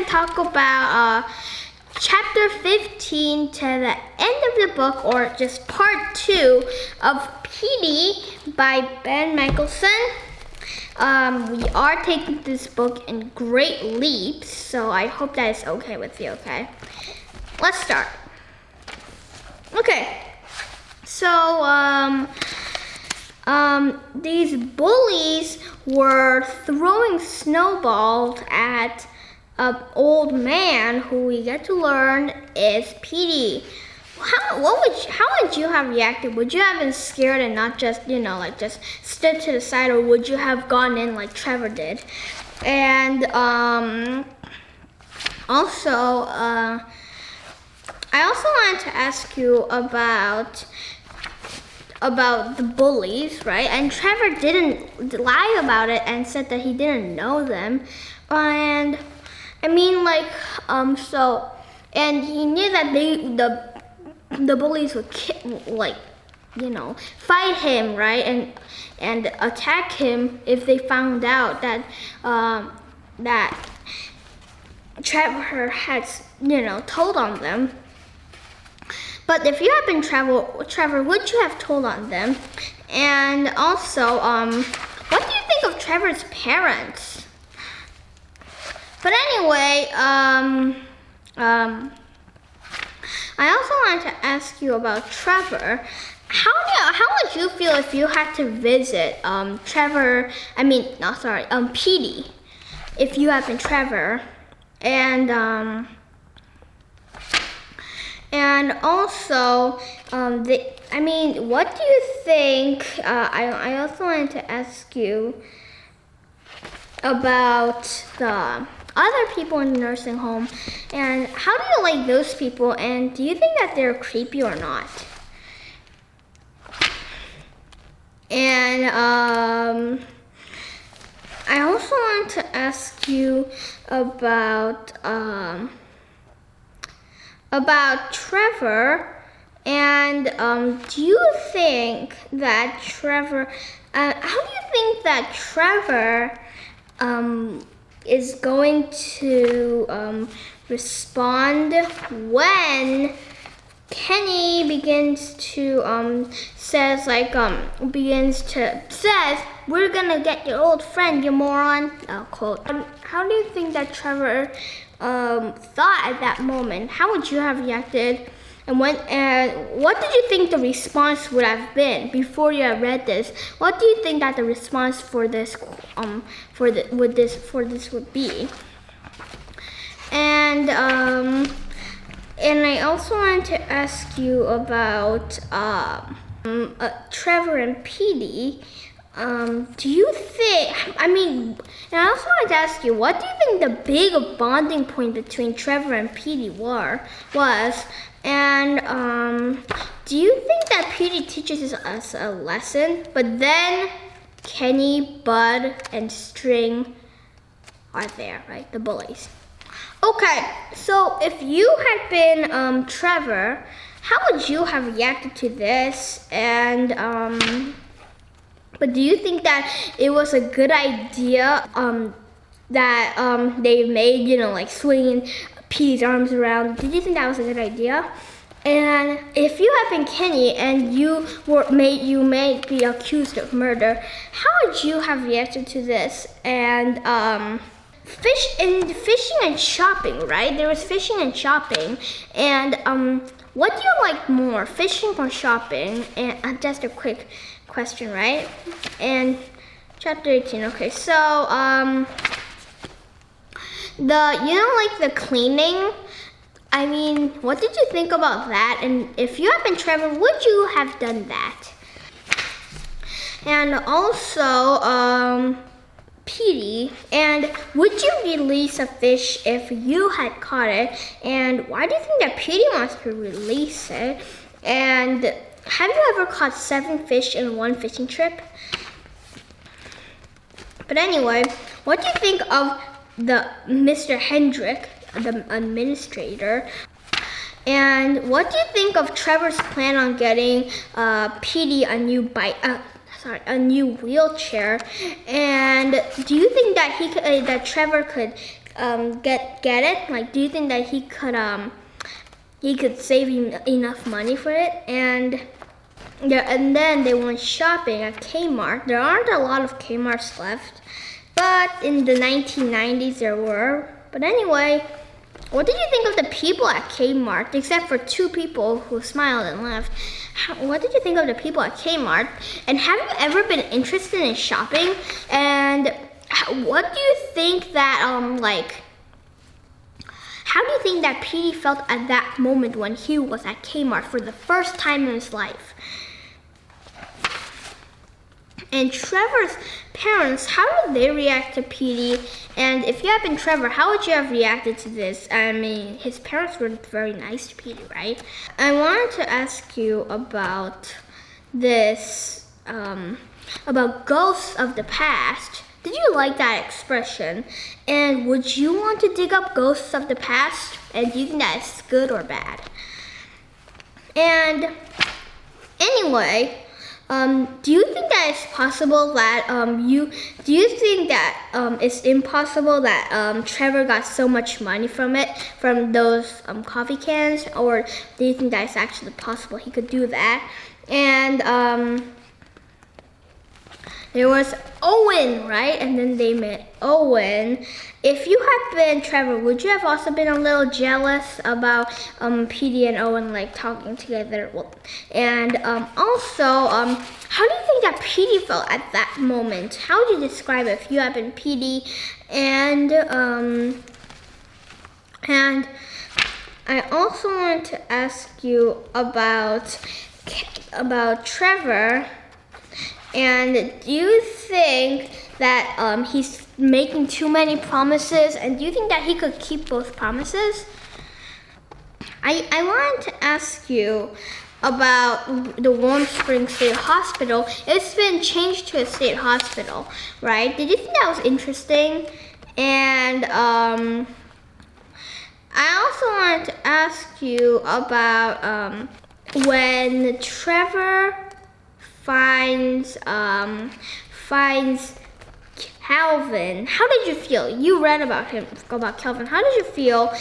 talk about chapter 15 to the end of the book, or just part 2 of Petey by Ben Michelson. We are taking this book in great leaps, so I hope that is okay with you, okay? Let's start. Okay, so these bullies were throwing snowballs at an old man who we get to learn is Petey. How would you have reacted? Would you have been scared and not just, just stood to the side, or would you have gone in like Trevor did? And also, I also wanted to ask you about the bullies, right? And Trevor didn't lie about it and said that he didn't know them. And I mean, and he knew that the bullies would fight him, right? And attack him if they found out that that Trevor had told on them. But if you had been Trevor, would you have told on them? And also, what do you think of Trevor's parents? But anyway, I also wanted to ask you about Trevor. How would you feel if you had to visit Petey, if you had been Trevor? And also, what do you think? I also wanted to ask you about the other people in the nursing home, and how do you like those people, and do you think that they're creepy or not? And I also want to ask you about Trevor, and do you think that Trevor, how do you think that Trevor is going to respond when Kenny begins to says we're gonna get your old friend, you moron, quote. How do you think that Trevor thought at that moment? How would you have reacted? And what did you think the response would have been before you had read this? What do you think that the response for this would be? And I also wanted to ask you about Trevor and Petey. Do you think? And I also wanted to ask you, what do you think the big bonding point between Trevor and Petey was? And do you think that Petey teaches us a lesson, but then Kenny, Bud, and String are there, right? The bullies. Okay, so if you had been Trevor, how would you have reacted to this? And but do you think that it was a good idea that they made, swinging Petey's arms around? Did you think that was a good idea? And if you had been Kenny and you may be accused of murder, how would you have reacted to this? And fishing and shopping, right? There was fishing and shopping, and what do you like more, fishing or shopping? And just a quick question, right? And chapter 18. Okay, so the cleaning. What did you think about that? And if you had been Trevor, would you have done that? And also, Petey, and would you release a fish if you had caught it? And why do you think that Petey wants to release it? And have you ever caught 7 fish in one fishing trip? But anyway, what do you think of the Mr. Hendrick, the administrator? And what do you think of Trevor's plan on getting Petey a new wheelchair? And do you think that Trevor could get it? Like, do you think that he could save enough money for it? And then they went shopping at Kmart. There aren't a lot of Kmarts left, but in the 1990s there were. But anyway, what did you think of the people at Kmart, except for 2 people who smiled and left? What did you think of the people at Kmart? And have you ever been interested in shopping? And what do you think that, how do you think that Petey felt at that moment when he was at Kmart for the first time in his life? And Trevor's parents, how did they react to Petey? And if you had been Trevor, how would you have reacted to this? I mean, his parents were very nice to Petey, right? I wanted to ask you about this, about ghosts of the past. Did you like that expression? And would you want to dig up ghosts of the past? And do you think that is good or bad? And anyway, do you think that it's possible that do you think that it's impossible that Trevor got so much money from those coffee cans, or do you think that it's actually possible he could do that? And there was Owen, right? And then they met Owen. If you had been Trevor, would you have also been a little jealous about Petey and Owen like talking together? And also, how do you think that Petey felt at that moment? How would you describe it if you had been Petey? And I also wanted to ask you about Trevor. And do you think that he's making too many promises? And do you think that he could keep both promises? I wanted to ask you about the Warm Springs State Hospital. It's been changed to a state hospital, right? Did you think that was interesting? And I also wanted to ask you about when Trevor finds Calvin. How did you feel? You read about Calvin. How did you feel?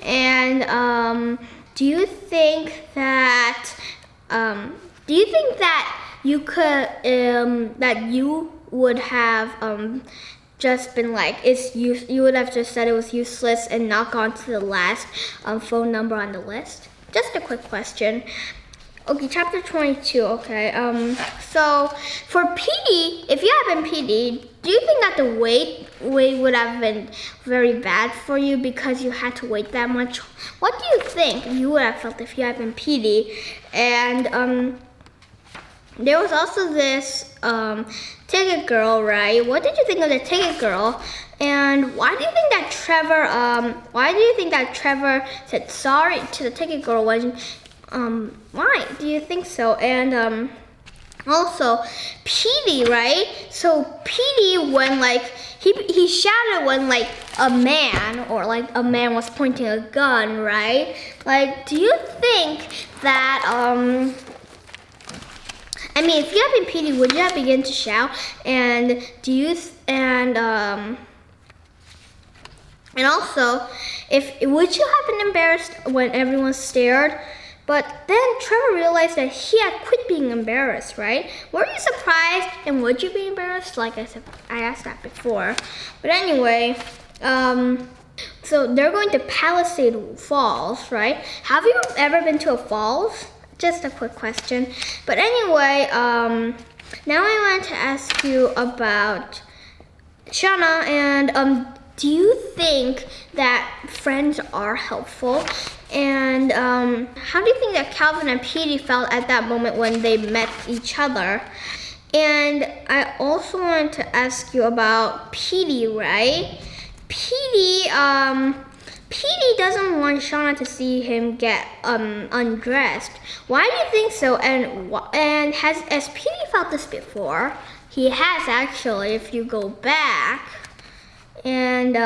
And do you think that you could that you would have just been like you would have just said it was useless and not gone to the last phone number on the list? Just a quick question. Okay, chapter 22, okay. So, for Petey, if you had been Petey, do you think that the wait would have been very bad for you because you had to wait that much? What do you think you would have felt if you had been Petey? And, there was also this, ticket girl, right? What did you think of the ticket girl? And why do you think that Trevor said sorry to the ticket girl when why do you think so? And also Petey, right? So Petey, when he shouted when a man was pointing a gun, right? Like, do you think that I mean, if you had been Petey, would you have begun to shout? And and also, would you have been embarrassed when everyone stared? But then Trevor realized that he had quit being embarrassed, right? Were you surprised, and would you be embarrassed? Like I said, I asked that before. But anyway, so they're going to Palisade Falls, right? Have you ever been to a falls? Just a quick question. But anyway, now I want to ask you about Shauna, and do you think that friends are helpful? And how do you think that Calvin and Petey felt at that moment when they met each other? And I also wanted to ask you about Petey, right? Petey doesn't want Shauna to see him get undressed. Why do you think so? And has Petey felt this before? He has, actually, if you go back. And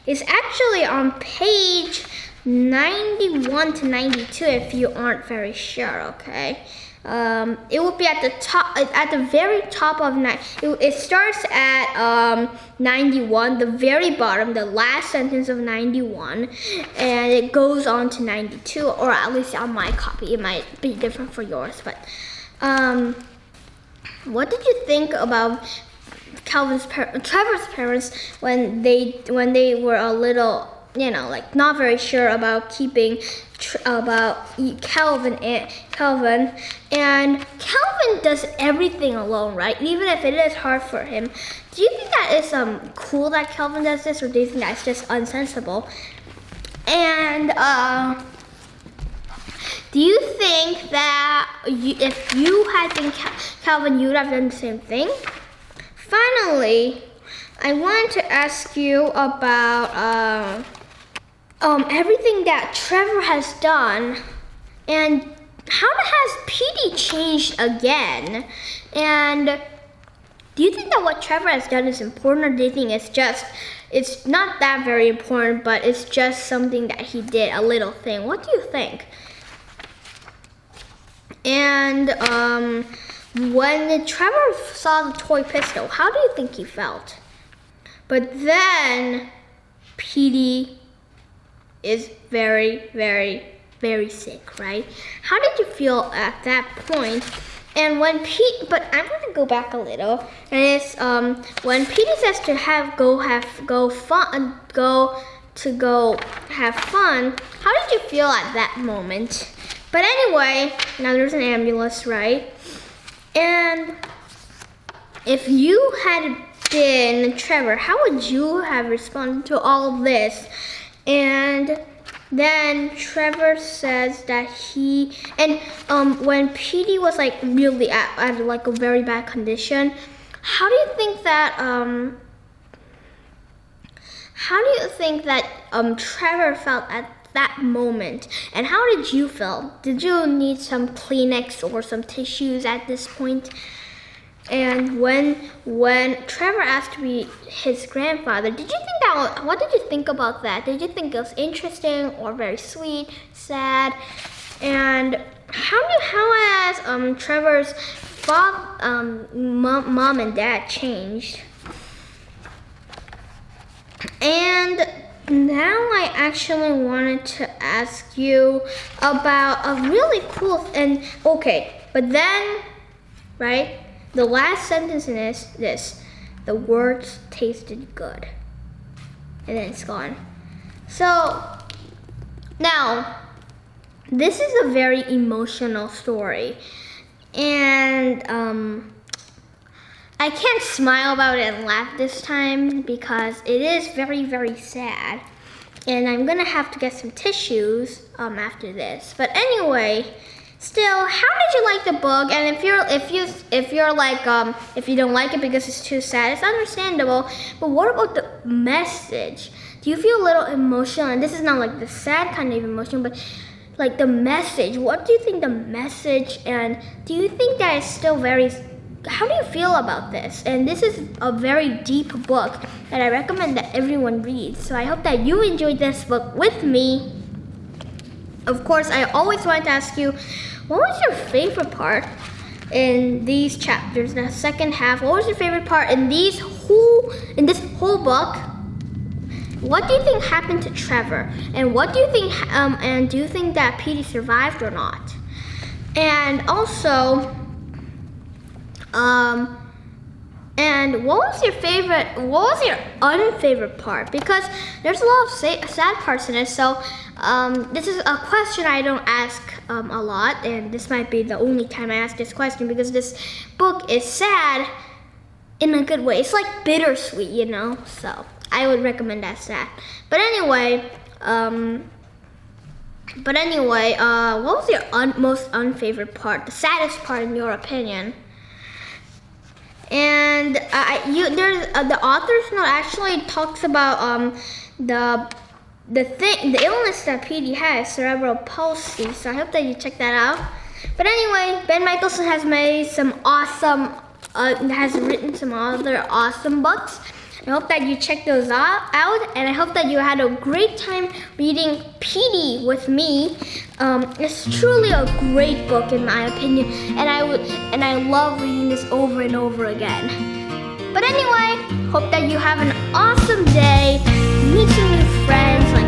it's actually on page 91 to 92 if you aren't very sure, okay? it will be at the top, at the very top of it starts at 91, the very bottom, the last sentence of 91, and it goes on to 92, or at least on my copy. It might be different for yours, but what did you think about Trevor's parents when they were a little, like not very sure about keeping about Calvin, and Calvin does everything alone, right? Even if it is hard for him. Do you think that is cool that Calvin does this, or do you think that's just unsensible? And do you think that if you had been Calvin, you would have done the same thing? Finally, I wanted to ask you about everything that Trevor has done, and how has Petey changed again? And do you think that what Trevor has done is important, or do you think it's not that very important, but it's just something that he did, a little thing? What do you think? And when Trevor saw the toy pistol, how do you think he felt? But then Petey is very, very, very sick, right? How did you feel at that point? And when but I'm gonna go back a little, and it's when Petey says to go have fun. How did you feel at that moment? But anyway, now there's an ambulance, right? And if you had been Trevor, how would you have responded to all of this? And then Trevor says that when Petey was like really at like a very bad condition, how do you think that Trevor felt at that moment? And how did you feel? Did you need some Kleenex or some tissues at this point? And when Trevor asked to be his grandfather, what did you think about that? Did you think it was interesting or very sweet, sad? And how has Trevor's mom and dad changed? And now I actually wanted to ask you about a really cool but then, right? The last sentence in this, the words tasted good. And then it's gone. So, now, this is a very emotional story. And I can't smile about it and laugh this time because it is very, very sad. And I'm gonna have to get some tissues after this. But anyway, still, how did you like the book? And if you don't like it because it's too sad, it's understandable. But what about the message? Do you feel a little emotional? And this is not like the sad kind of emotion, but like the message. What do you think the message? And do you think that it's still how do you feel about this? And this is a very deep book that I recommend that everyone reads. So I hope that you enjoyed this book with me. Of course, I always wanted to ask you, what was your favorite part in these chapters, the second half? What was your favorite part in this whole book? What do you think happened to Trevor? And what do you think? And do you think that Petey survived or not? And also, and what was your unfavorite part? Because there's a lot of sad parts in it. So this is a question I don't ask a lot, and this might be the only time I ask this question because this book is sad in a good way. It's like bittersweet, So I would recommend that. But anyway, what was your most unfavorite part? The saddest part, in your opinion? And the author's note actually talks about the illness that Petey has, cerebral palsy. So I hope that you check that out. But anyway, Ben Michelson has made some awesome, has written some other awesome books. I hope that you check those out, and I hope that you had a great time reading Petey with me. It's truly a great book in my opinion, and I love reading this over and over again. But anyway, hope that you have an awesome day, meet some new friends, like